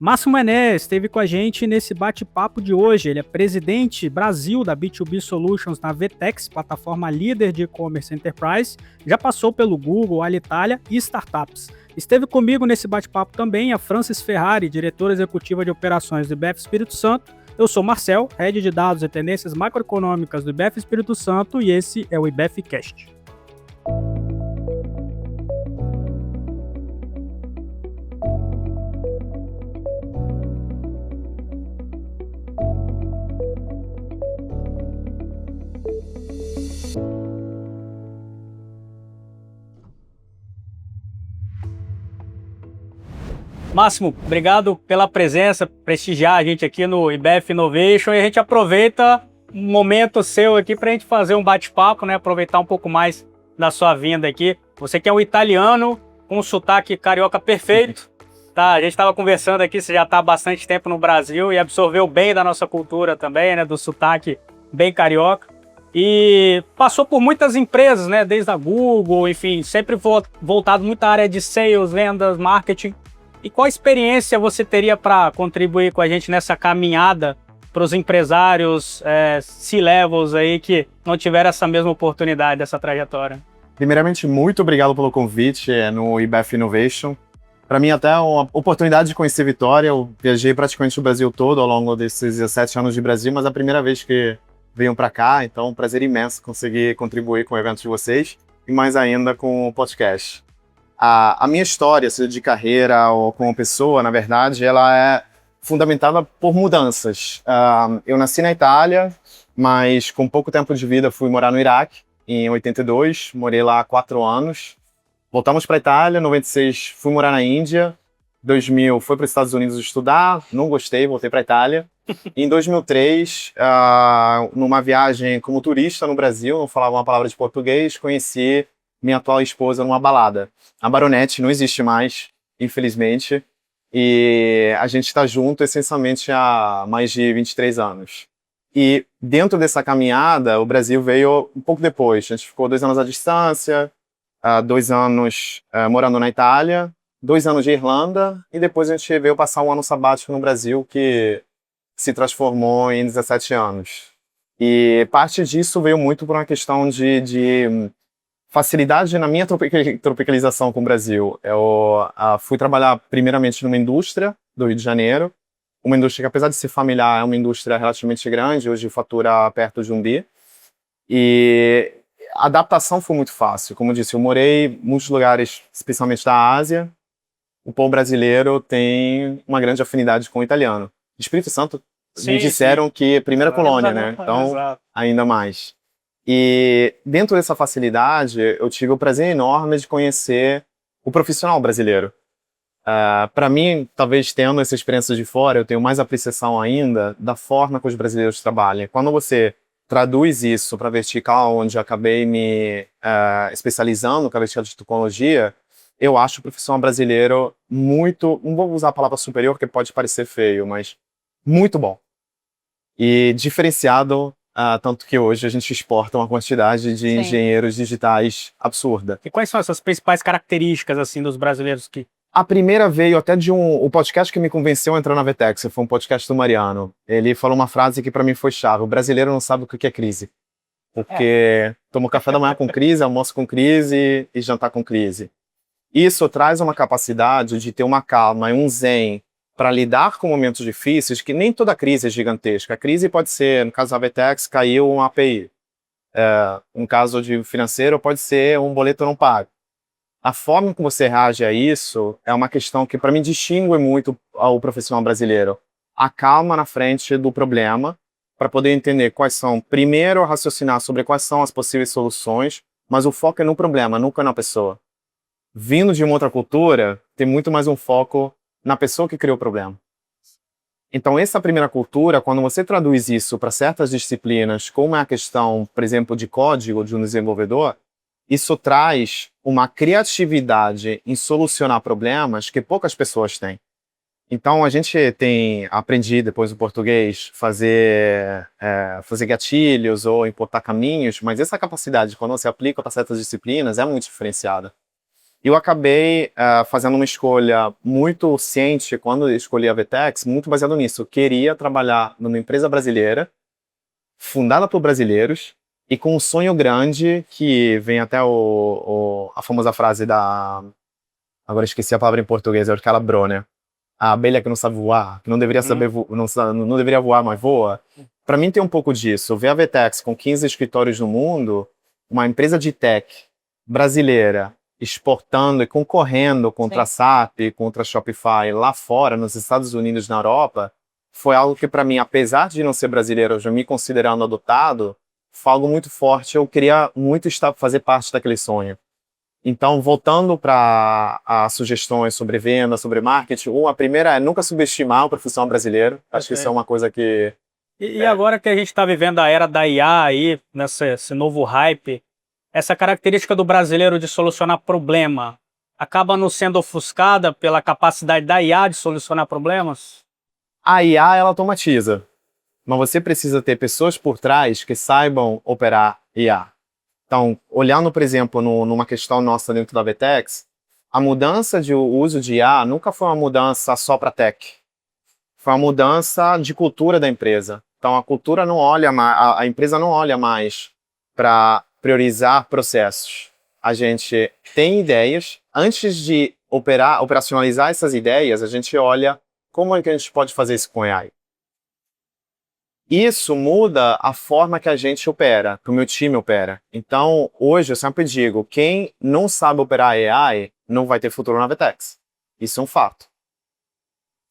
Márcio Mané esteve com a gente nesse bate-papo de hoje. Ele é presidente Brasil da B2B Solutions na Vtex, plataforma líder de e-commerce enterprise. Já passou pelo Google, Alitalia e startups. Esteve comigo nesse bate-papo também a Francis Ferrari, diretora executiva de operações do IBF Espírito Santo. Eu sou Marcel, head de dados e tendências macroeconômicas do IBF Espírito Santo, e esse é o IBF Cast. Máximo, obrigado pela presença, prestigiar a gente aqui no IBF Innovation, e a gente aproveita um momento seu aqui para a gente fazer um bate-papo, né? Aproveitar um pouco mais da sua vinda aqui. Você que é um italiano com um sotaque carioca perfeito, tá? A gente estava conversando aqui, você já está há bastante tempo no Brasil e absorveu bem da nossa cultura também, né? Do sotaque bem carioca. E passou por muitas empresas, né? Desde a Google, enfim, sempre voltado muito à área de sales, vendas, marketing. E qual experiência você teria para contribuir com a gente nessa caminhada para os empresários C-levels aí que não tiveram essa mesma oportunidade, dessa trajetória? Primeiramente, muito obrigado pelo convite no IBF Innovation. Para mim, até uma oportunidade de conhecer Vitória. Eu viajei praticamente o Brasil todo ao longo desses 17 anos de Brasil, mas é a primeira vez que venham para cá, então é um prazer imenso conseguir contribuir com o evento de vocês e mais ainda com o podcast. A minha história, seja de carreira ou como pessoa, na verdade, ela é fundamentada por mudanças. Eu nasci na Itália, mas com pouco tempo de vida fui morar no Iraque, em 82, morei lá há 4 anos. Voltamos para a Itália, em 96 fui morar na Índia, 2000 fui para os Estados Unidos estudar, não gostei, voltei para a Itália. Em 2003, numa viagem como turista no Brasil, não falava uma palavra de português, conheci minha atual esposa numa balada. A Baronete não existe mais, infelizmente, e a gente está junto essencialmente há mais de 23 anos. E dentro dessa caminhada, o Brasil veio um pouco depois. A gente ficou 2 anos à distância, 2 anos morando na Itália, 2 anos de Irlanda, e depois a gente veio passar um ano sabático no Brasil, que se transformou em 17 anos. E parte disso veio muito por uma questão de facilidade na minha tropicalização com o Brasil. Eu fui trabalhar primeiramente numa indústria do Rio de Janeiro, uma indústria que, apesar de ser familiar, é uma indústria relativamente grande, hoje fatura perto de 1 bi. E a adaptação foi muito fácil. Como eu disse, eu morei em muitos lugares, especialmente da Ásia. O povo brasileiro tem uma grande afinidade com o italiano. Espírito Santo, me disseram que é a primeira colônia, né? Então, ainda mais. E dentro dessa facilidade, eu tive o prazer enorme de conhecer o profissional brasileiro. Para mim, talvez tendo essa experiência de fora, eu tenho mais apreciação ainda da forma que os brasileiros trabalham. Quando você traduz isso para vertical, onde eu acabei me especializando com a vertical de tecnologia, eu acho o profissional brasileiro muito, não vou usar a palavra superior, porque pode parecer feio, mas muito bom. E diferenciado, tanto que hoje a gente exporta uma quantidade de engenheiros digitais absurda. E quais são essas principais características assim dos brasileiros que... A primeira veio até o podcast que me convenceu a entrar na Vtex, foi um podcast do Mariano. Ele falou uma frase que para mim foi chave: o brasileiro não sabe o que é crise. Porque toma café da manhã com crise, almoço com crise e jantar com crise. Isso traz uma capacidade de ter uma calma e um zen para lidar com momentos difíceis, que nem toda crise é gigantesca. A crise pode ser, no caso da Vtex, caiu um API. Um caso de financeiro pode ser um boleto não pago. A forma como você reage a isso é uma questão que, para mim, distingue muito o profissional brasileiro. A calma na frente do problema, para poder entender quais são, primeiro, raciocinar sobre quais são as possíveis soluções, mas o foco é no problema, nunca na pessoa. Vindo de uma outra cultura, tem muito mais um foco na pessoa que criou o problema. Então, essa primeira cultura, quando você traduz isso para certas disciplinas, como é a questão, por exemplo, de código de um desenvolvedor, isso traz uma criatividade em solucionar problemas que poucas pessoas têm. Então, a gente aprendi depois do português, fazer gatilhos ou importar caminhos, mas essa capacidade, quando você aplica para certas disciplinas, é muito diferenciada. E eu acabei fazendo uma escolha muito ciente quando eu escolhi a VTEX, muito baseado nisso. Eu queria trabalhar numa empresa brasileira, fundada por brasileiros, e com um sonho grande que vem até a famosa frase da... Agora esqueci a palavra em português, é aquela Bronner. A abelha que não sabe voar, que não deveria saber não deveria voar, mas voa. Para mim tem um pouco disso. Ver a VTEX com 15 escritórios no mundo, uma empresa de tech brasileira exportando e concorrendo contra a SAP, contra a Shopify lá fora, nos Estados Unidos, na Europa, foi algo que para mim, apesar de não ser brasileiro, eu já me considerando adotado, foi algo muito forte. Eu queria muito fazer parte daquele sonho. Então, voltando para as sugestões sobre venda, sobre marketing, a primeira é nunca subestimar o profissional brasileiro. Acho que isso é uma coisa que... E agora que a gente está vivendo a era da IA aí, esse novo hype, essa característica do brasileiro de solucionar problema acaba não sendo ofuscada pela capacidade da IA de solucionar problemas? A IA, ela automatiza, mas você precisa ter pessoas por trás que saibam operar IA. Então, olhando, por exemplo, numa questão nossa dentro da VTEX, a mudança de uso de IA nunca foi uma mudança só para tech. Foi uma mudança de cultura da empresa. Então, a cultura não olha mais, a empresa não olha mais para priorizar processos. A gente tem ideias. Antes de operacionalizar essas ideias, a gente olha como é que a gente pode fazer isso com AI. Isso muda a forma que a gente opera, que o meu time opera. Então, hoje eu sempre digo, quem não sabe operar AI não vai ter futuro na VTEX. Isso é um fato.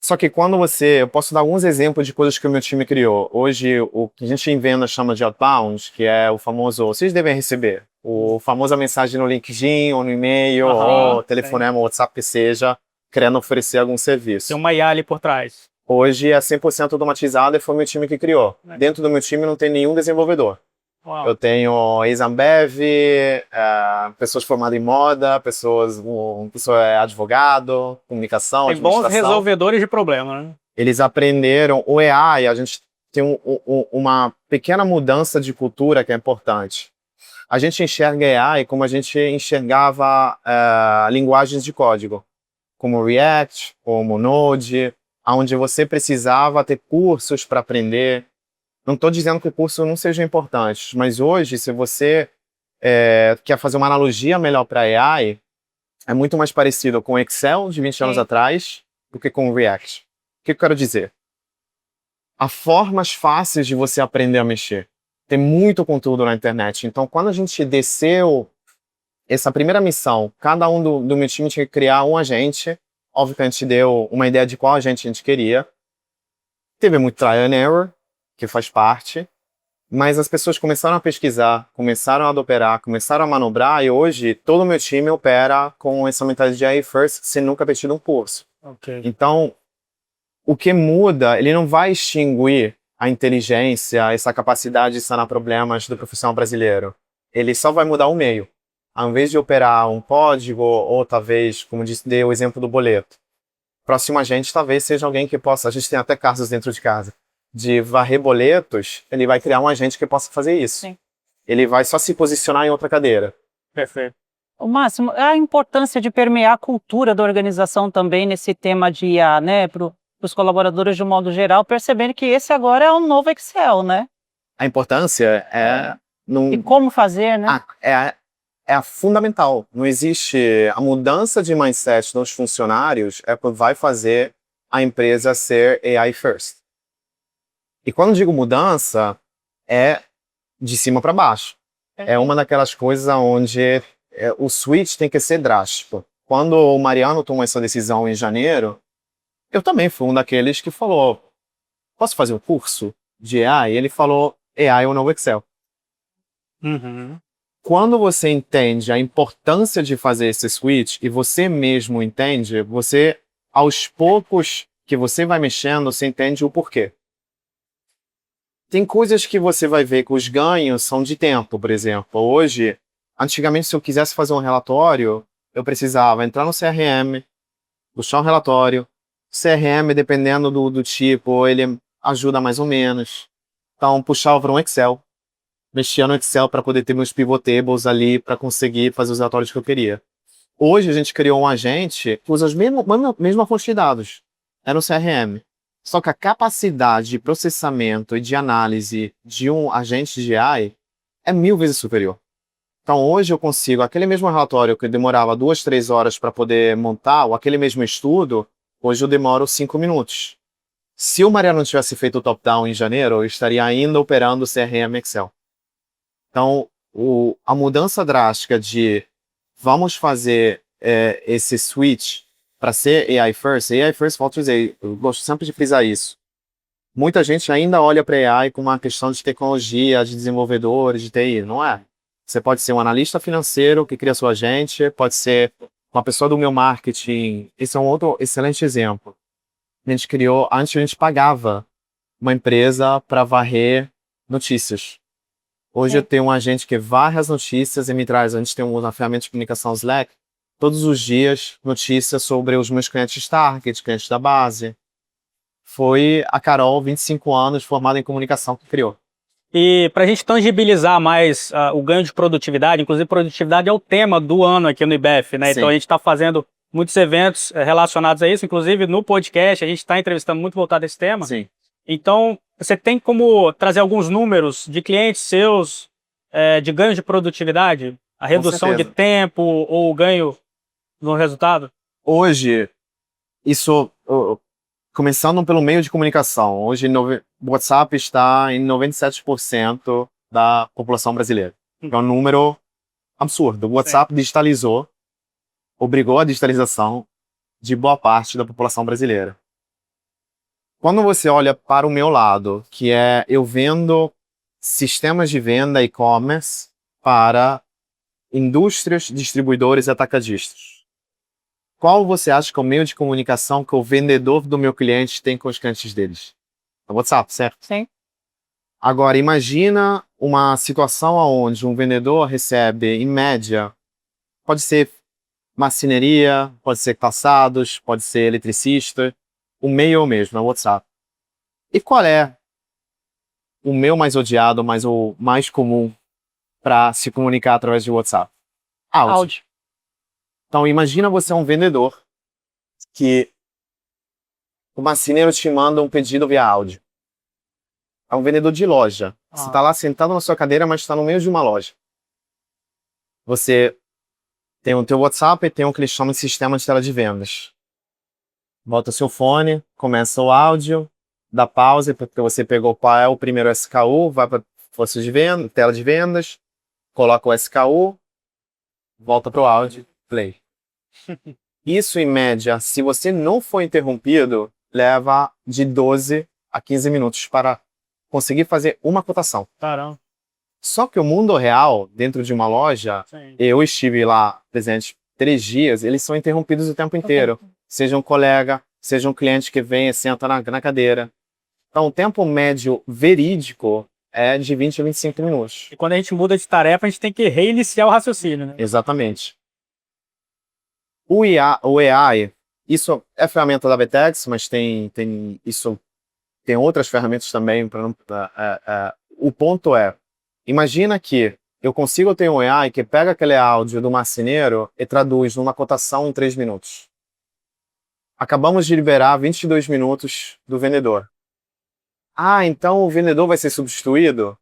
Só que quando eu posso dar alguns exemplos de coisas que o meu time criou. Hoje, o que a gente em venda chama de outbound, que é o famoso, vocês devem receber, o famosa mensagem no LinkedIn, ou no e-mail, ou telefonema, WhatsApp, que seja, querendo oferecer algum serviço. Tem uma IA ali por trás. Hoje é 100% automatizado e foi o meu time que criou. Dentro do meu time não tem nenhum desenvolvedor. Uau. Eu tenho ex-Ambev, pessoas formadas em moda, pessoa é advogado, comunicação, tem bons resolvedores de problema, né? Eles aprenderam o AI, a gente tem uma pequena mudança de cultura que é importante. A gente enxerga AI como a gente enxergava linguagens de código, como React, como Node, onde você precisava ter cursos para aprender. Não estou dizendo que o curso não seja importante, mas hoje, se você quer fazer uma analogia melhor para AI, é muito mais parecido com o Excel de 20 anos atrás do que com o React. O que eu quero dizer? Há formas fáceis de você aprender a mexer. Tem muito conteúdo na internet. Então, quando a gente desceu essa primeira missão, cada um do meu time tinha que criar um agente. Óbvio que a gente deu uma ideia de qual agente a gente queria. Teve muito trial and error, que faz parte. Mas as pessoas começaram a pesquisar, começaram a operar, começaram a manobrar. E hoje, todo o meu time opera com essa mentalidade de AI first, sem nunca ter tido um curso. Okay. Então, o que muda, ele não vai extinguir a inteligência, essa capacidade de sanar problemas do profissional brasileiro. Ele só vai mudar o meio. Ao invés de operar um código, ou talvez, como disse, dei o exemplo do boleto. Próximo agente talvez seja alguém que possa, a gente tem até casos dentro de casa, de varrer boletos, ele vai criar um agente que possa fazer isso. Sim. Ele vai só se posicionar em outra cadeira. Perfeito. O Máximo, a importância de permear a cultura da organização também nesse tema de IA, né, para os colaboradores de um modo geral, percebendo que esse agora é um novo Excel, né? A importância é... E como fazer, né? É fundamental. Não existe... A mudança de mindset dos funcionários é o que vai fazer a empresa ser AI first. E quando digo mudança, é de cima para baixo. É uma daquelas coisas onde o switch tem que ser drástico. Quando o Mariano tomou essa decisão em janeiro, eu também fui um daqueles que falou, posso fazer um curso de AI? E ele falou, AI é o novo Excel. Uhum. Quando você entende a importância de fazer esse switch, e você mesmo entende, você, aos poucos que você vai mexendo, você entende o porquê. Tem coisas que você vai ver que os ganhos são de tempo, por exemplo. Hoje, antigamente, se eu quisesse fazer um relatório, eu precisava entrar no CRM, puxar um relatório. CRM, dependendo do tipo, ele ajuda mais ou menos. Então, puxava para um Excel. Mexia no Excel para poder ter meus pivot tables ali, para conseguir fazer os relatórios que eu queria. Hoje a gente criou um agente que usa a mesma fonte de dados. É no CRM. Só que a capacidade de processamento e de análise de um agente de AI é 1000 vezes superior. Então hoje eu consigo, aquele mesmo relatório que demorava 2, 3 horas para poder montar, ou aquele mesmo estudo, hoje eu demoro 5 minutos. Se o Mariano não tivesse feito o top-down em janeiro, eu estaria ainda operando o CRM Excel. Então, a mudança drástica de vamos fazer esse switch para ser AI first, volto a dizer, eu gosto sempre de frisar isso. Muita gente ainda olha para AI como uma questão de tecnologia, de desenvolvedores, de TI, não é? Você pode ser um analista financeiro que cria sua agente, pode ser uma pessoa do meu marketing. Esse é um outro excelente exemplo. A gente criou, antes a gente pagava uma empresa para varrer notícias. Hoje eu tenho um agente que varre as notícias e me traz, a gente tem uma ferramenta de comunicação Slack, todos os dias notícias sobre os meus clientes target, clientes da base. Foi a Carol, 25 anos, formada em comunicação, que criou. E para a gente tangibilizar mais o ganho de produtividade, inclusive produtividade é o tema do ano aqui no IBEF, né? Sim. Então a gente está fazendo muitos eventos relacionados a isso, inclusive no podcast a gente está entrevistando muito voltado a esse tema. Sim. Então você tem como trazer alguns números de clientes seus de ganho de produtividade? A redução de tempo ou o ganho no resultado? Hoje, isso... Começando pelo meio de comunicação, hoje o WhatsApp está em 97% da população brasileira. É um número absurdo. O WhatsApp digitalizou, obrigou a digitalização de boa parte da população brasileira. Quando você olha para o meu lado, que é eu vendo sistemas de venda e-commerce para indústrias, distribuidores e atacadistas. Qual você acha que é o meio de comunicação que o vendedor do meu cliente tem com os clientes deles? É o WhatsApp, certo? Sim. Agora, imagina uma situação onde um vendedor recebe, em média, pode ser marcenaria, pode ser calçados, pode ser eletricista, o meio é o mesmo, é o WhatsApp. E qual é o meu mais odiado, mas o mais comum para se comunicar através de WhatsApp? Áudio. Então, imagina você é um vendedor que o marceneiro te manda um pedido via áudio. É um vendedor de loja. Você está lá sentado na sua cadeira, mas está no meio de uma loja. Você tem o teu WhatsApp e tem o que eles chamam de sistema de tela de vendas. Bota seu fone, começa o áudio, dá pausa, porque você pegou qual é o primeiro SKU, vai para força de venda, tela de vendas, coloca o SKU, volta para o áudio, play. Isso, em média, se você não for interrompido, leva de 12 a 15 minutos para conseguir fazer uma cotação. Caramba. Só que o mundo real, dentro de uma loja, eu estive lá presente 3 dias, eles são interrompidos o tempo inteiro. Seja um colega, seja um cliente que vem e senta na cadeira. Então, o tempo médio verídico é de 20 a 25 minutos. E quando a gente muda de tarefa, a gente tem que reiniciar o raciocínio, né? Exatamente. O AI, isso é ferramenta da Vetex, mas tem outras ferramentas também. O ponto é, imagina que eu consigo ter um AI que pega aquele áudio do marceneiro e traduz numa cotação em 3 minutos. Acabamos de liberar 22 minutos do vendedor. Ah, então o vendedor vai ser substituído?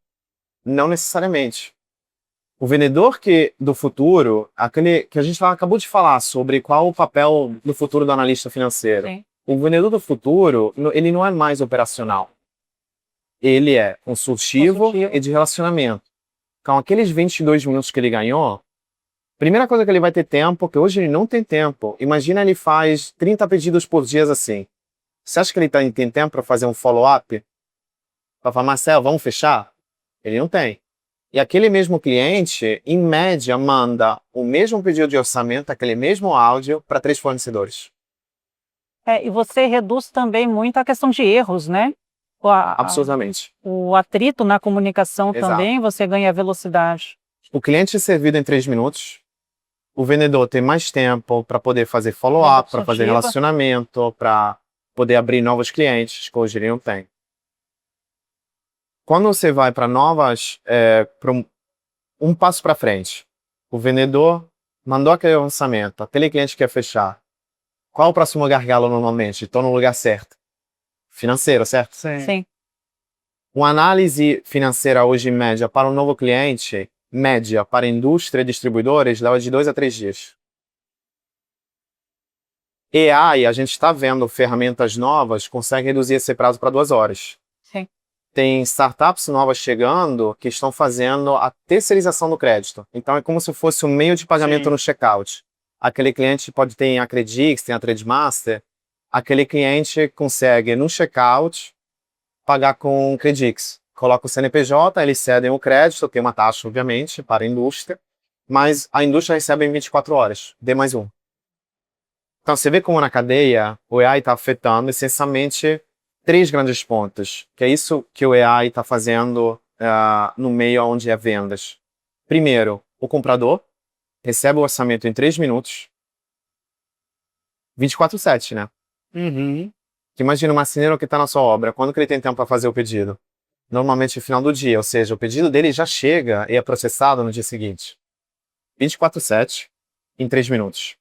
Não necessariamente. O vendedor do futuro, aquele que a gente acabou de falar sobre qual o papel no futuro do analista financeiro. Sim. O vendedor do futuro, ele não é mais operacional. Ele é consultivo e de relacionamento. Então, aqueles 22 minutos que ele ganhou, primeira coisa que ele vai ter tempo, que hoje ele não tem tempo. Imagina ele faz 30 pedidos por dia assim. Você acha que ele tem tempo para fazer um follow-up? Para falar, Marcelo, vamos fechar? Ele não tem. E aquele mesmo cliente, em média, manda o mesmo pedido de orçamento, aquele mesmo áudio, para 3 fornecedores. E você reduz também muito a questão de erros, né? Absolutamente. O atrito na comunicação. Exato. Também, você ganha velocidade. O cliente é servido em 3 minutos. O vendedor tem mais tempo para poder fazer follow-up, para fazer relacionamento, para poder abrir novos clientes, que hoje ele não tem. Quando você vai para novas, um passo para frente, o vendedor mandou aquele orçamento, aquele cliente quer fechar. Qual o próximo gargalo normalmente? Estou no lugar certo. Financeiro, certo? Sim. Uma análise financeira hoje, em média, para um novo cliente, média para indústria e distribuidores, leva de 2 a 3 dias. AI, a gente está vendo ferramentas novas, consegue reduzir esse prazo para 2 horas. Sim. Tem startups novas chegando que estão fazendo a terceirização do crédito. Então é como se fosse um meio de pagamento Sim. no checkout. Aquele cliente pode ter a Credix, tem a Trademaster. Aquele cliente consegue no checkout pagar com Credix. Coloca o CNPJ, eles cedem o crédito, tem uma taxa, obviamente, para a indústria, mas a indústria recebe em 24 horas, D mais um. Então, você vê como na cadeia o AI está afetando essencialmente 3 grandes pontos, que é isso que o AI está fazendo no meio onde é vendas. Primeiro, o comprador recebe o orçamento em 3 minutos, 24/7, né? Uhum. Imagina o marceneiro que está na sua obra, quando que ele tem tempo para fazer o pedido? Normalmente no final do dia, ou seja, o pedido dele já chega e é processado no dia seguinte. 24/7, em 3 minutos.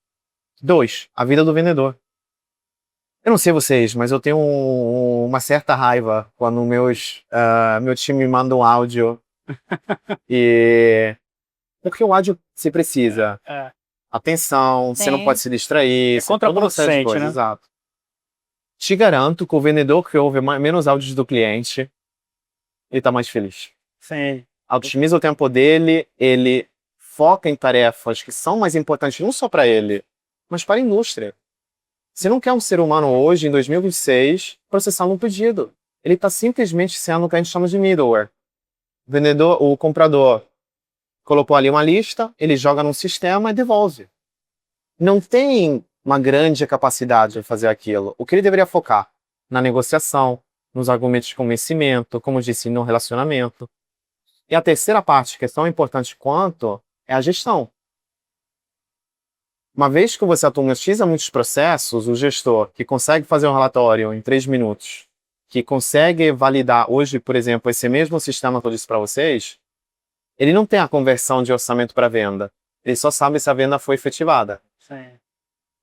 2, a vida do vendedor. Eu não sei vocês, mas eu tenho uma certa raiva quando meu time me manda um áudio porque o áudio você precisa. É. Atenção, você não Sim. pode se distrair. É contraproducente, né? Exato. Te garanto que o vendedor que ouve menos áudios do cliente, ele está mais feliz. Sim. Otimiza o tempo dele, ele foca em tarefas que são mais importantes não só para ele, mas para a indústria. Você não quer um ser humano hoje, em 2026, processando um pedido. Ele está simplesmente sendo o que a gente chama de middleware. O comprador colocou ali uma lista, ele joga num sistema e devolve. Não tem uma grande capacidade de fazer aquilo. O que ele deveria focar? Na negociação, nos argumentos de convencimento, como eu disse, no relacionamento. E a terceira parte, que é tão importante quanto, é a gestão. Uma vez que você automatiza muitos processos, o gestor que consegue fazer um relatório em 3 minutos, que consegue validar hoje, por exemplo, esse mesmo sistema que eu disse para vocês, ele não tem a conversão de orçamento para venda. Ele só sabe se a venda foi efetivada. Sim.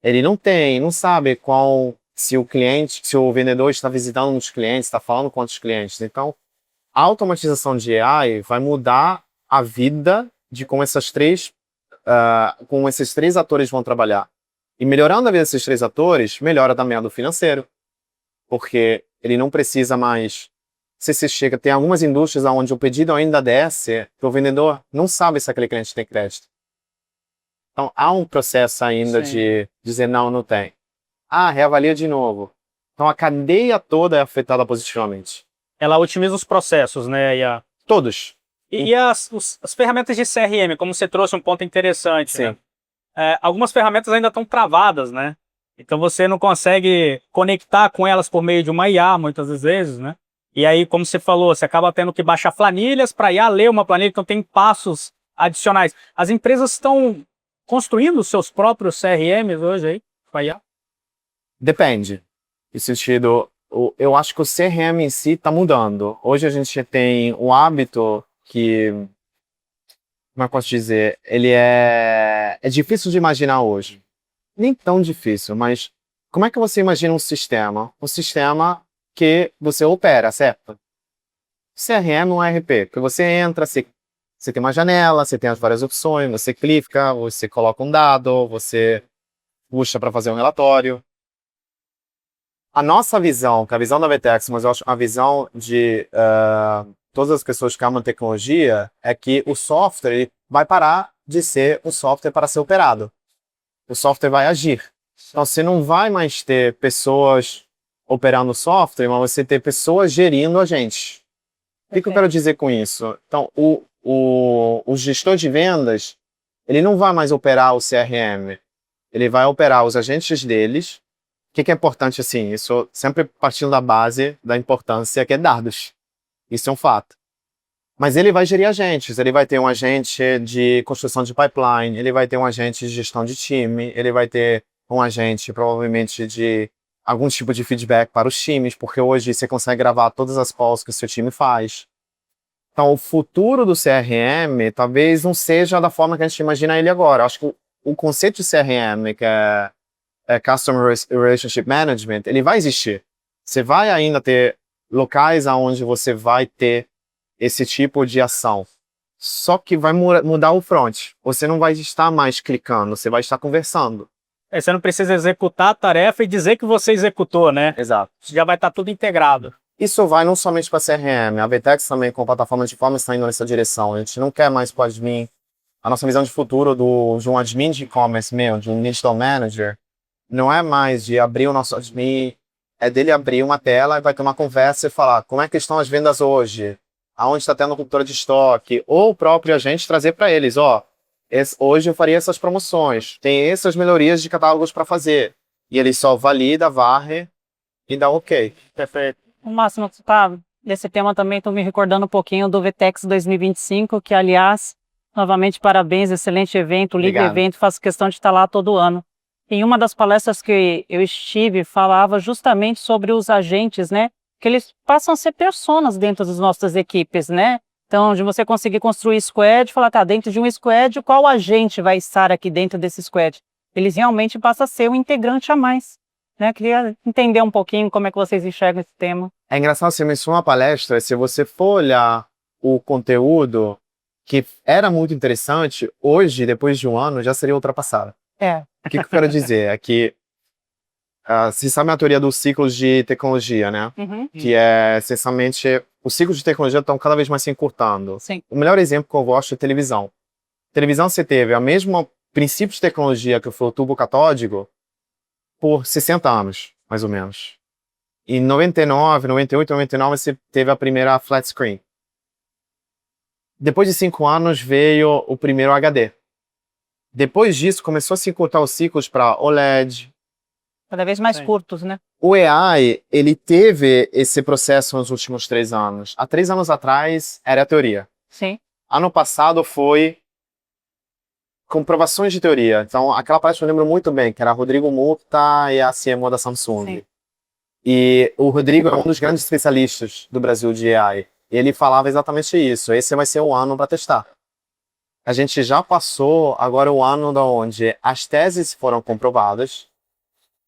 Ele não sabe se o vendedor está visitando muitos clientes, está falando com outros clientes. Então, a automatização de AI vai mudar a vida de como esses três atores vão trabalhar. E melhorando a vida desses 3 atores, melhora também a do financeiro. Porque ele não precisa mais... tem algumas indústrias onde o pedido ainda desce, que o vendedor não sabe se aquele cliente tem crédito. Então, há um processo ainda de dizer não tem. Reavalia de novo. Então, a cadeia toda é afetada positivamente. Ela otimiza os processos, né? Todos. E as ferramentas de CRM, como você trouxe um ponto interessante, Sim. né? Algumas ferramentas ainda estão travadas, né? Então você não consegue conectar com elas por meio de uma IA, muitas das vezes, né? E aí, como você falou, você acaba tendo que baixar planilhas para IA ler uma planilha, então tem passos adicionais. As empresas estão construindo os seus próprios CRMs hoje aí, com a IA? Depende. No sentido, eu acho que o CRM em si está mudando. Hoje a gente tem um hábito que, como eu posso dizer, ele é difícil de imaginar hoje. Nem tão difícil, mas como é que você imagina um sistema? Um sistema que você opera, certo? CRM é um ERP, que você entra, você tem uma janela, você tem as várias opções, você clica, você coloca um dado, você puxa para fazer um relatório. A nossa visão, que é a visão da Vetex, mas eu acho a visão de todas as pessoas que amam tecnologia, é que o software ele vai parar de ser um software para ser operado. O software vai agir. Então, você não vai mais ter pessoas operando o software, mas você ter pessoas gerindo a gente. O que eu quero dizer com isso? Então, o gestor de vendas, ele não vai mais operar o CRM. Ele vai operar os agentes deles. O que é importante, assim? Isso sempre partindo da base da importância que é dados. Isso é um fato. Mas ele vai gerir agentes. Ele vai ter um agente de construção de pipeline, ele vai ter um agente de gestão de time, ele vai ter um agente, provavelmente, de algum tipo de feedback para os times, porque hoje você consegue gravar todas as calls que o seu time faz. Então, o futuro do CRM talvez não seja da forma que a gente imagina ele agora. Eu acho que o conceito de CRM, que é Customer Relationship Management, ele vai existir. Você vai ainda ter locais onde você vai ter esse tipo de ação. Só que vai mudar o front. Você não vai estar mais clicando, você vai estar conversando. Você não precisa executar a tarefa e dizer que você executou, né? Exato. Já vai estar tudo integrado. Isso vai não somente para CRM, a Vertex também com a plataforma de e-commerce está indo nessa direção. A gente não quer mais para admin. A nossa visão de futuro de um admin de e-commerce meu, de um digital manager, não é mais de abrir o nosso admin, é dele abrir uma tela e vai ter uma conversa e falar como é que estão as vendas hoje, aonde está tendo cultura de estoque, ou o próprio agente trazer para eles, hoje eu faria essas promoções, tem essas melhorias de catálogos para fazer. E ele só valida, varre e dá ok. Perfeito. O Máximo, nesse tema também estou me recordando um pouquinho do VTEX 2025, que, aliás, novamente, parabéns, excelente evento, livre Obrigado. evento, faço questão de estar lá todo ano. Em uma das palestras que eu estive, falava justamente sobre os agentes, né? Que eles passam a ser personas dentro das nossas equipes, né? Então, de você conseguir construir squad, falar, dentro de um squad, qual agente vai estar aqui dentro desse squad? Eles realmente passam a ser um integrante a mais. Né? Queria entender um pouquinho como é que vocês enxergam esse tema. É engraçado, você mencionou uma palestra, se você for olhar o conteúdo que era muito interessante, hoje, depois de um ano, já seria ultrapassado. O que eu quero dizer é que você sabe a teoria dos ciclos de tecnologia, né? Uhum. Que é, essencialmente, os ciclos de tecnologia estão cada vez mais se encurtando. Sim. O melhor exemplo que eu gosto é televisão. Televisão você teve o mesmo princípio de tecnologia que foi o tubo catódico por 60 anos, mais ou menos. Em 99, 98, 99 você teve a primeira flat screen. Depois de 5 anos veio o primeiro HD. Depois disso começou a se encurtar os ciclos para OLED. Cada vez mais Sim. curtos, né? O AI, ele teve esse processo nos últimos 3 anos. Há 3 anos atrás era a teoria. Sim. Ano passado foi comprovações de teoria. Então, aquela palestra eu lembro muito bem, que era Rodrigo Murta e a CMO da Samsung. Sim. E o Rodrigo é um dos grandes especialistas do Brasil de AI. E ele falava exatamente isso. Esse vai ser o ano para testar. A gente já passou agora o ano onde as teses foram comprovadas.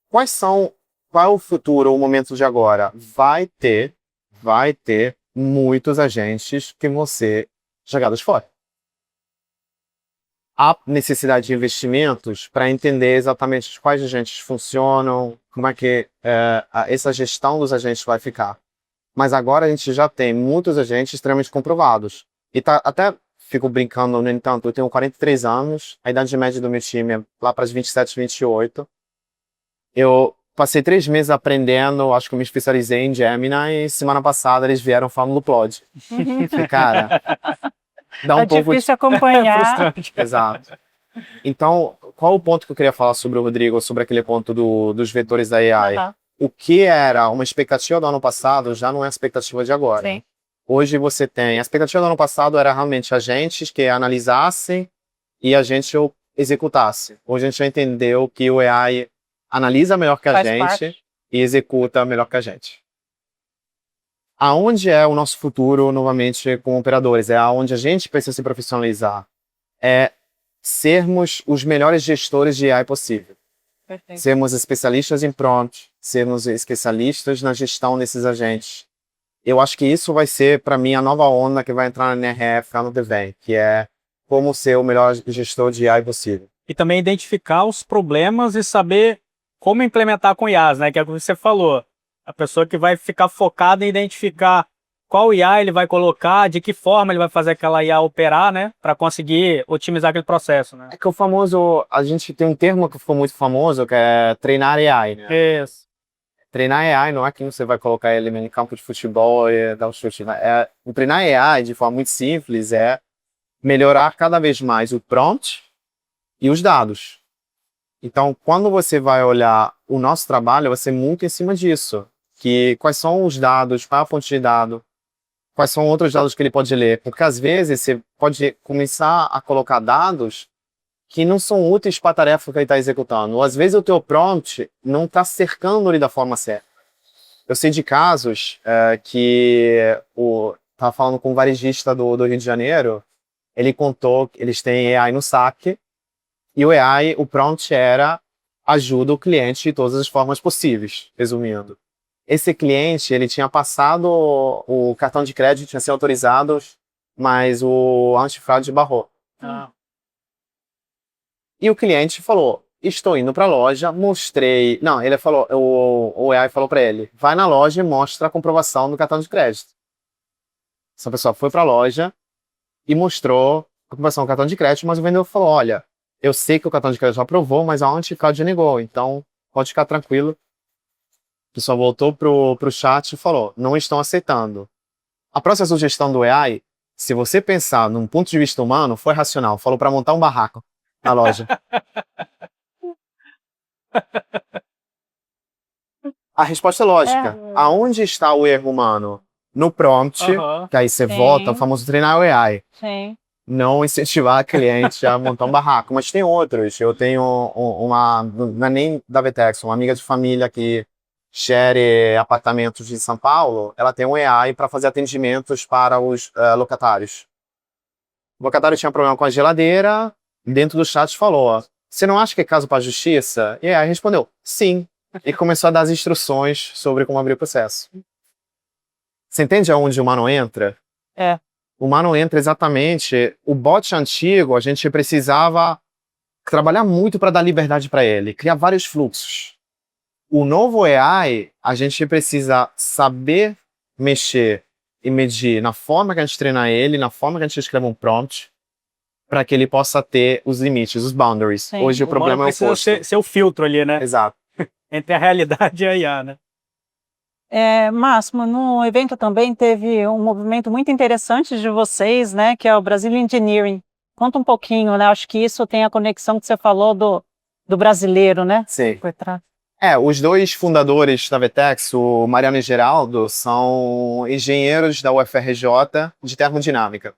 Qual é o futuro, o momento de agora? Vai ter muitos agentes que vão ser jogados fora. Há necessidade de investimentos para entender exatamente quais agentes funcionam, como é que essa gestão dos agentes vai ficar. Mas agora a gente já tem muitos agentes extremamente comprovados. E até fico brincando, no entanto, eu tenho 43 anos, a idade média do meu time é lá para as 27, 28. Eu passei 3 meses aprendendo, acho que eu me especializei em Gemini, e semana passada eles vieram falando do Plod. Cara, dá um É pouco difícil acompanhar. Exato. Então, qual o ponto que eu queria falar sobre o Rodrigo, sobre aquele ponto dos vetores da AI? Aham. O que era uma expectativa do ano passado já não é a expectativa de agora. Sim. Hoje você tem... A expectativa do ano passado era realmente agentes que analisassem e a gente executasse. Hoje a gente já entendeu que o AI analisa melhor que a Faz gente parte. e executa melhor que a gente. Aonde é o nosso futuro, novamente, com operadores? É aonde a gente precisa se profissionalizar. É sermos os melhores gestores de AI possível. Perfeito. Sermos especialistas em prompt, sermos especialistas na gestão desses agentes. Eu acho que isso vai ser, para mim, a nova onda que vai entrar na NRF ano que vem, que é como ser o melhor gestor de AI possível. E também identificar os problemas e saber como implementar com IAs, né? Que é o que você falou. A pessoa que vai ficar focada em identificar qual IA ele vai colocar, de que forma ele vai fazer aquela IA operar, né? Para conseguir otimizar aquele processo, né? É que o famoso, a gente tem um termo que ficou muito famoso, que é treinar AI, né? Isso. Treinar AI não é que você vai colocar ele em campo de futebol e dar um chute. Né? O treinar AI, de forma muito simples, é melhorar cada vez mais o prompt e os dados. Então, quando você vai olhar o nosso trabalho, vai ser muito em cima disso. Que quais são os dados, qual é a fonte de dado, quais são outros dados que ele pode ler. Porque, às vezes, você pode começar a colocar dados que não são úteis para a tarefa que ele está executando. Ou, às vezes, o teu prompt não está cercando ele da forma certa. Eu sei de casos que estava falando com um varejista do Rio de Janeiro, ele contou que eles têm AI no saque, E o AI, o prompt era ajuda o cliente de todas as formas possíveis, resumindo. Esse cliente, ele tinha passado o cartão de crédito, tinha sido autorizado, mas o antifraude barrou. Ah, E o cliente falou, estou indo para a loja, mostrei... Não, ele falou, o AI falou para ele, vai na loja e mostra a comprovação do cartão de crédito. Essa pessoa foi para a loja e mostrou a comprovação do cartão de crédito, mas o vendedor falou, olha, eu sei que o cartão de crédito aprovou, mas a antifraude negou, então pode ficar tranquilo. O pessoal voltou pro chat e falou, não estão aceitando. A próxima sugestão do AI, se você pensar num ponto de vista humano, foi racional, falou para montar um barraco na loja. A resposta é lógica. Aonde está o erro humano? No prompt, aham. que aí você Sim. volta, o famoso treinar o AI. Sim. Não incentivar a cliente a montar um barraco. Mas tem outros. Eu tenho não é nem da Vetex, uma amiga de família que gere apartamentos de São Paulo, ela tem um AI para fazer atendimentos para os locatários. O locatário tinha problema com a geladeira, dentro do chat falou, ó, você não acha que é caso para a justiça? E aí respondeu, sim. E começou a dar as instruções sobre como abrir o processo. Você entende aonde o humano entra? É. O humano entra exatamente... O bot antigo, a gente precisava trabalhar muito para dar liberdade para ele, criar vários fluxos. O novo AI, a gente precisa saber mexer e medir na forma que a gente treina ele, na forma que a gente escreve um prompt, para que ele possa ter os limites, os boundaries. Sim. Hoje o problema é o precisa oposto. ser o filtro ali, né? Exato. Entre a realidade e a IA, né? Máximo, no evento também teve um movimento muito interessante de vocês, né, que é o Brasil Engineering. Conta um pouquinho, né? Acho que isso tem a conexão que você falou do brasileiro, né? Sim. Por trás. Os dois fundadores da Vetex, o Mariano e Geraldo, são engenheiros da UFRJ de termodinâmica.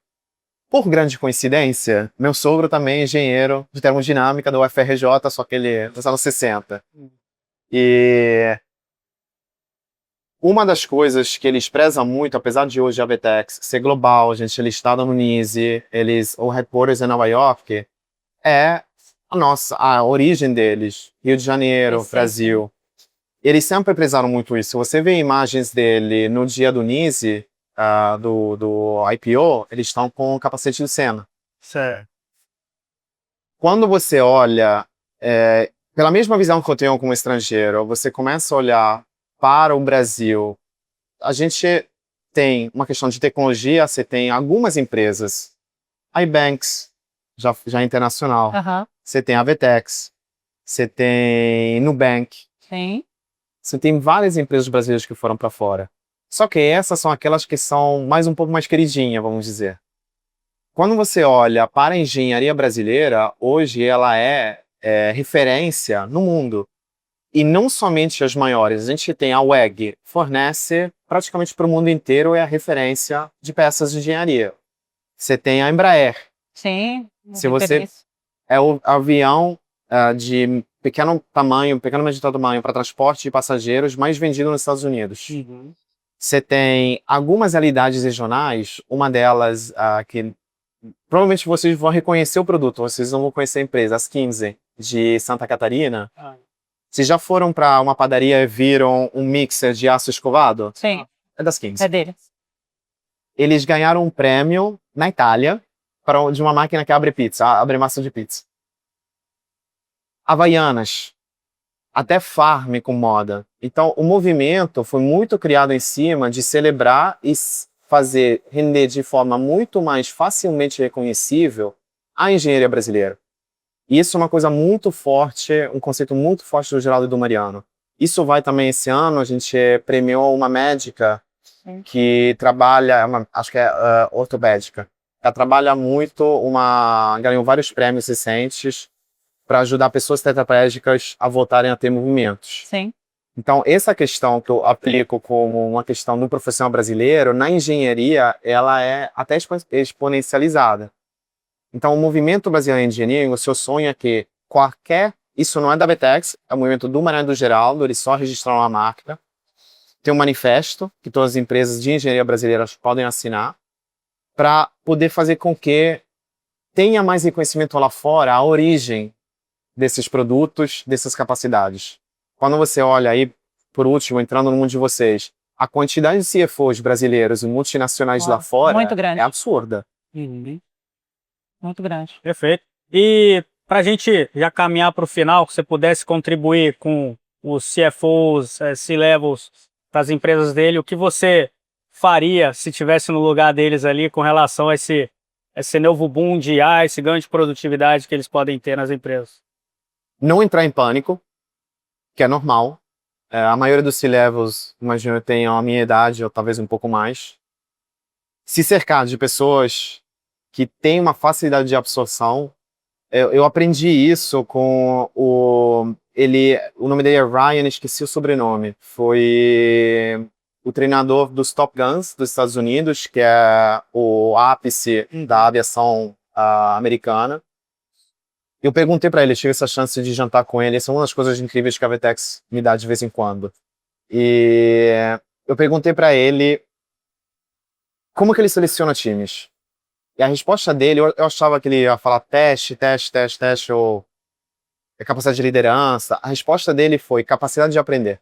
Por grande coincidência, meu sogro também é engenheiro de termodinâmica da UFRJ, só que ele dos anos 60. E uma das coisas que eles prezam muito, apesar de hoje a Vetex ser global, a gente é listada no NISE, o headquarters é Nova York, é a origem deles, Rio de Janeiro, Sim. Brasil. Eles sempre prezaram muito isso. Se você vê imagens dele no dia do NISE, do IPO, eles estão com o capacete do Senna. Certo. Quando você olha, pela mesma visão que eu tenho como estrangeiro, você começa a olhar para o Brasil, a gente tem uma questão de tecnologia, você tem algumas empresas, a iBanks, já internacional, você tem a Vetex, você tem Nubank, Sim. você tem várias empresas brasileiras que foram para fora. Só que essas são aquelas que são um pouco mais queridinhas, vamos dizer. Quando você olha para a engenharia brasileira, hoje ela é referência no mundo. E não somente as maiores. A gente tem a WEG, fornece praticamente para o mundo inteiro, é a referência de peças de engenharia. Você tem a Embraer. Sim. Se você é o avião de pequeno tamanho, pequeno médio tamanho para transporte de passageiros mais vendido nos Estados Unidos. Uhum. Você tem algumas realidades regionais, uma delas que provavelmente vocês vão reconhecer o produto, vocês não vão conhecer a empresa, as 15 de Santa Catarina. Vocês já foram para uma padaria e viram um mixer de aço escovado? Sim. É das 15. É deles. Eles ganharam um prêmio na Itália de uma máquina que abre pizza, abre massa de pizza. Havaianas. Até farm com moda. Então, o movimento foi muito criado em cima de celebrar e fazer render de forma muito mais facilmente reconhecível a engenharia brasileira. E isso é uma coisa muito forte, um conceito muito forte do Geraldo e do Mariano. Isso vai também esse ano, a gente premiou uma médica que trabalha, acho que é ortopédica. Ela trabalha muito, ganhou vários prêmios recentes para ajudar pessoas tetraplégicas a voltarem a ter movimentos. Sim. Então, essa questão que eu aplico como uma questão do profissional brasileiro, na engenharia, ela é até exponencializada. Então, o movimento brasileiro em engenharia, o seu sonho é que isso não é da Vetex, é o movimento do Mariano e do Geraldo, eles só registraram a marca. Tem um manifesto que todas as empresas de engenharia brasileiras podem assinar para poder fazer com que tenha mais reconhecimento lá fora a origem desses produtos, dessas capacidades. Quando você olha aí, por último, entrando no mundo de vocês, a quantidade de CFOs brasileiros e multinacionais lá fora muito grande. é absurda. Muito grande. Perfeito. E para a gente já caminhar para o final, que você pudesse contribuir com os CFOs, C-levels das empresas dele, o que você faria se estivesse no lugar deles ali com relação a esse novo boom de IA, esse ganho de produtividade que eles podem ter nas empresas? Não entrar em pânico, que é normal. A maioria dos C-levels, imagino, tem a minha idade ou talvez um pouco mais. Se cercar de pessoas que têm uma facilidade de absorção. Eu aprendi isso com o nome dele é Ryan, esqueci o sobrenome. Foi o treinador dos Top Guns dos Estados Unidos, que é o ápice da aviação americana. Eu perguntei para ele, tive essa chance de jantar com ele, essa é uma das coisas incríveis que a VTEX me dá de vez em quando. E eu perguntei para ele como que ele seleciona times. E a resposta dele, eu achava que ele ia falar teste, ou capacidade de liderança. A resposta dele foi capacidade de aprender.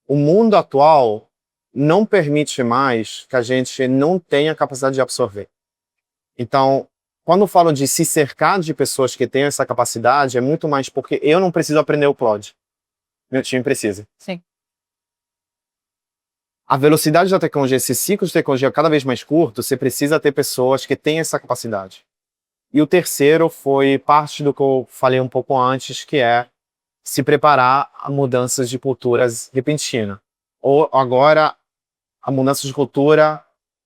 O mundo atual não permite mais que a gente não tenha capacidade de absorver. Então, quando eu falo de se cercar de pessoas que tenham essa capacidade, é muito mais porque eu não preciso aprender o Claude. Meu time precisa. Sim. A velocidade da tecnologia, esse ciclo de tecnologia cada vez mais curto, você precisa ter pessoas que têm essa capacidade. E o terceiro foi parte do que eu falei um pouco antes, que é se preparar a mudanças de culturas repentinas. Ou agora, a mudança de cultura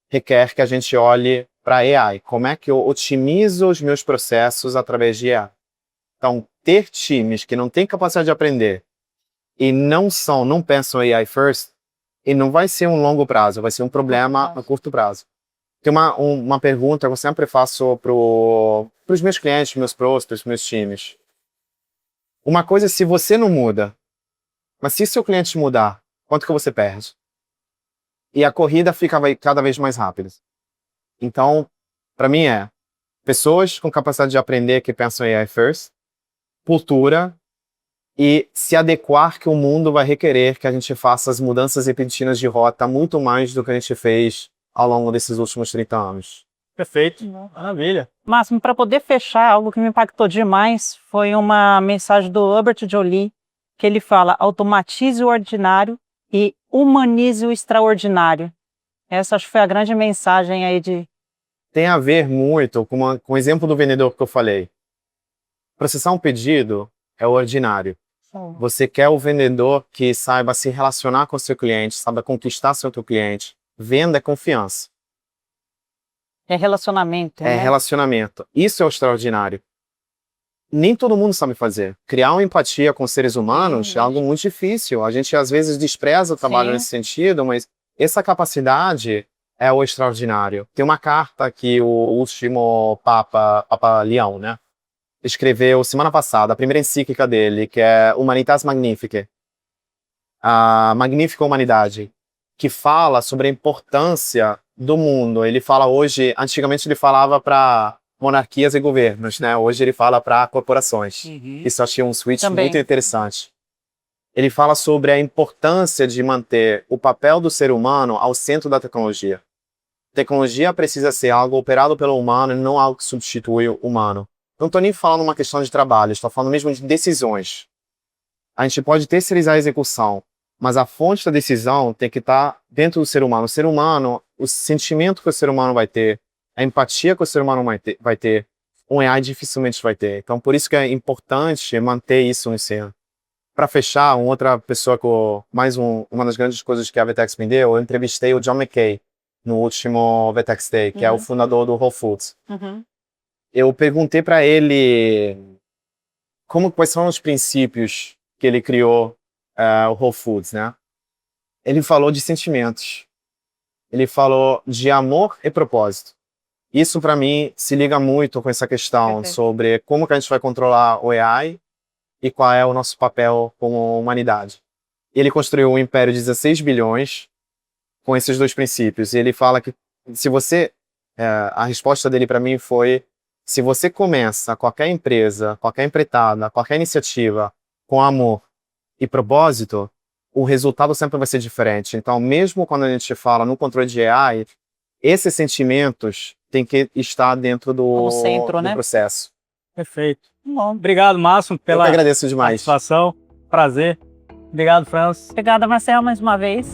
requer que a gente olhe para AI. Como é que eu otimizo os meus processos através de AI? Então, ter times que não têm capacidade de aprender e não pensam AI first, e não vai ser um longo prazo, vai ser um problema a curto prazo. Tem uma pergunta que eu sempre faço para os meus clientes, meus prospects, meus times. Uma coisa é se você não muda, mas se seu cliente mudar, quanto que você perde? E a corrida fica cada vez mais rápida. Então, para mim pessoas com capacidade de aprender que pensam em AI first, cultura, e se adequar que o mundo vai requerer que a gente faça as mudanças repentinas de rota muito mais do que a gente fez ao longo desses últimos 30 anos. Perfeito, maravilha. Máximo, para poder fechar, algo que me impactou demais foi uma mensagem do Hubert Joly, que ele fala: automatize o ordinário e humanize o extraordinário. Essa acho que foi a grande mensagem aí de... Tem a ver muito com o exemplo do vendedor que eu falei. Processar um pedido é o ordinário. Você quer o vendedor que saiba se relacionar com o seu cliente, saiba conquistar seu cliente. Venda é confiança. É relacionamento, É né? relacionamento. Isso é o extraordinário. Nem todo mundo sabe fazer. Criar uma empatia com seres humanos é algo muito difícil. A gente às vezes despreza o trabalho nesse sentido, mas essa capacidade é o extraordinário. Tem uma carta que o último Papa Leão, né, escreveu semana passada, a primeira encíclica dele, que é Humanitas Magnificae, a Magnífica Humanidade, que fala sobre a importância do mundo. Ele fala hoje, antigamente ele falava para monarquias e governos, né? Hoje ele fala para corporações. Isso eu achei um switch muito interessante. Ele fala sobre a importância de manter o papel do ser humano ao centro da tecnologia. Tecnologia precisa ser algo operado pelo humano e não algo que substitui o humano. Não estou nem falando uma questão de trabalho, estou falando mesmo de decisões. A gente pode terceirizar a execução, mas a fonte da decisão tem que estar dentro do ser humano. O ser humano, o sentimento que o ser humano vai ter, a empatia que o ser humano vai ter, um AI dificilmente vai ter. Então, por isso que é importante manter isso em cena. Para fechar, uma outra pessoa uma das grandes coisas que a VTEX me deu, eu entrevistei o John McKay no último VTEX Day, que é o fundador do Whole Foods. Eu perguntei para ele quais são os princípios que ele criou o Whole Foods, né? Ele falou de sentimentos. Ele falou de amor e propósito. Isso, para mim, se liga muito com essa questão sobre como que a gente vai controlar o AI e qual é o nosso papel como humanidade. Ele construiu um império de 16 bilhões com esses dois princípios. E ele fala que se você... a resposta dele para mim foi: Se você começa qualquer empresa, qualquer empreitada, qualquer iniciativa com amor e propósito, o resultado sempre vai ser diferente. Então, mesmo quando a gente fala no controle de AI, esses sentimentos têm que estar dentro Como centro, do né? processo. Perfeito. Bom, obrigado, Márcio, Eu pela que agradeço demais. participação. Prazer. Obrigado, Franz. Obrigada, Marcel, mais uma vez.